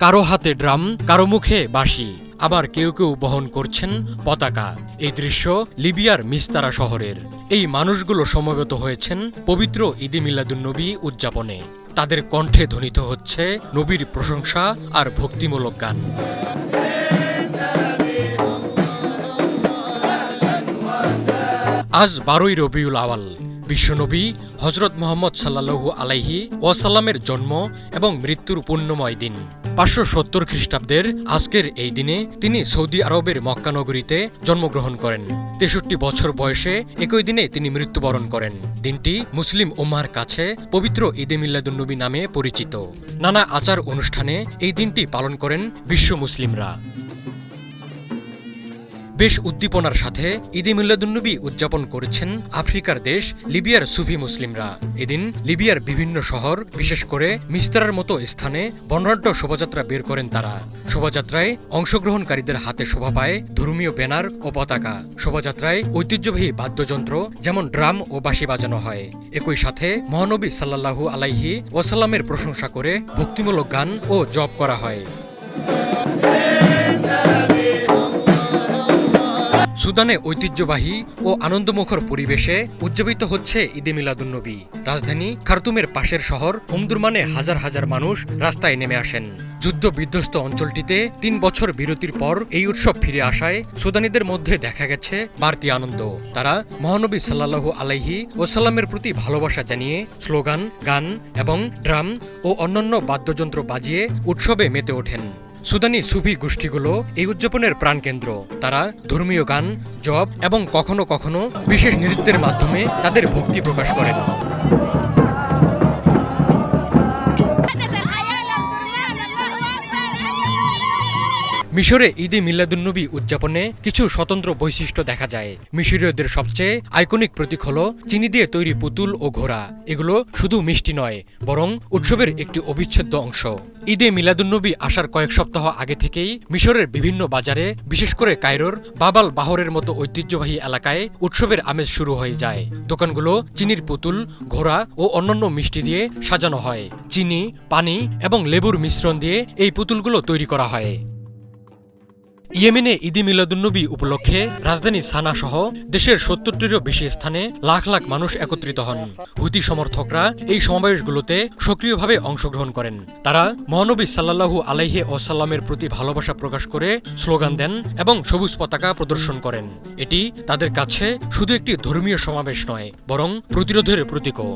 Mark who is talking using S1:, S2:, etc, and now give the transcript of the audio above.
S1: কারো হাতে ড্রাম, কারো মুখে বাঁশি, আবার কেউ কেউ বহন করছেন পতাকা। এই দৃশ্য লিবিয়ার মিস্তারা শহরের। এই মানুষগুলো সমবেত হয়েছেন পবিত্র ঈদে মিলাদুন্নবী উদযাপনে। তাদের কণ্ঠে ধ্বনিত হচ্ছে নবীর প্রশংসা আর ভক্তিমূলক গান। আজ 12ই রবিউল আওয়াল, বিশ্বনবী হজরত মুহাম্মদ সাল্লাল্লাহু আলাইহি ওয়াসাল্লামের জন্ম এবং মৃত্যুর পুণ্যময় দিন। 570 খ্রিস্টাব্দের আজকের এই দিনে তিনি সৌদি আরবের মক্কা নগরীতে জন্মগ্রহণ করেন। 63 বছর বয়সে একই দিনে তিনি মৃত্যুবরণ করেন। দিনটি মুসলিম উম্মাহর কাছে পবিত্র ঈদে মিলাদুন্নবী নামে পরিচিত। নানা আচার অনুষ্ঠানে এই দিনটি পালন করেন বিশ্ব মুসলিমরা। বেশ উদ্দীপনার সাথে ঈদে মিলাদুন্নবী উদযাপন করেছেন আফ্রিকার দেশ লিবিয়ার সুফি মুসলিমরা। এদিন লিবিয়ার বিভিন্ন শহর, বিশেষ করে মিস্তারার মতো স্থানে বর্ণাঢ্য শোভাযাত্রা বের করেন তারা। শোভাযাত্রায় অংশগ্রহণকারীদের হাতে শোভা পায় ধর্মীয় ব্যানার ও পতাকা। শোভাযাত্রায় ঐতিহ্যবাহী বাদ্যযন্ত্র যেমন ড্রাম ও বাঁশি বাজানো হয়। একই সাথে মহানবী সাল্লাল্লাহু আলাইহি ওয়াসাল্লামের প্রশংসা করে ভক্তিমূলক গান ও জপ করা হয়। সুদানে ঐতিহ্যবাহী ও আনন্দমুখর পরিবেশে উদযাপিত হচ্ছে ঈদে মিলাদুন্নবী। রাজধানী খার্তুমের পাশের শহর ওমদুরমানে হাজার হাজার মানুষ রাস্তায় নেমে আসেন। যুদ্ধ বিধ্বস্ত অঞ্চলটিতে 3 বছর বিরতির পর এই উৎসব ফিরে আসায় সুদানীদের মধ্যে দেখা গেছে বাড়তি আনন্দ। তারা মহানবী সাল্লাল্লাহু আলাইহি ওয়াসাল্লামের প্রতি ভালোবাসা জানিয়ে স্লোগান, গান এবং ড্রাম ও অন্যান্য বাদ্যযন্ত্র বাজিয়ে উৎসবে মেতে ওঠেন। সুদানি সুফি গোষ্ঠীগুলো এই উদযাপনের প্রাণকেন্দ্র। তারা ধর্মীয় গান, জপ এবং কখনো কখনো বিশেষ নৃত্যের মাধ্যমে তাদের ভক্তি প্রকাশ করেন। মিশরে ঈদে মিলাদুন্নবী উদযাপনে কিছু স্বতন্ত্র বৈশিষ্ট্য দেখা যায়। মিশরীয়দের সবচেয়ে আইকনিক প্রতীক হল চিনি দিয়ে তৈরি পুতুল ও ঘোড়া। এগুলো শুধু মিষ্টি নয়, বরং উৎসবের একটি অবিচ্ছেদ্য অংশ। ঈদে মিলাদুন্নবী আসার কয়েক সপ্তাহ আগে থেকেই মিশরের বিভিন্ন বাজারে, বিশেষ করে কায়রোর বাবাল বাহরের মতো ঐতিহ্যবাহী এলাকায় উৎসবের আমেজ শুরু হয়ে যায়। দোকানগুলো চিনির পুতুল, ঘোড়া ও অন্যান্য মিষ্টি দিয়ে সাজানো হয়। চিনি, পানি এবং লেবুর মিশ্রণ দিয়ে এই পুতুলগুলো তৈরি করা হয়। ইয়েমেনে ঈদে মিলাদুন্নবী উপলক্ষে রাজধানী সানা সহ দেশের 70টিরও বেশি স্থানে লাখ লাখ মানুষ একত্রিত হন। হুতি সমর্থকরা এই সমাবেশগুলোতে সক্রিয়ভাবে অংশগ্রহণ করেন। তারা মহানবী সাল্লাল্লাহু আলাইহি ওয়াসাল্লামের প্রতি ভালোবাসা প্রকাশ করে স্লোগান দেন এবং সবুজ পতাকা প্রদর্শন করেন। এটি তাদের কাছে শুধু একটি ধর্মীয় সমাবেশ নয়, বরং প্রতিরোধের প্রতীকও।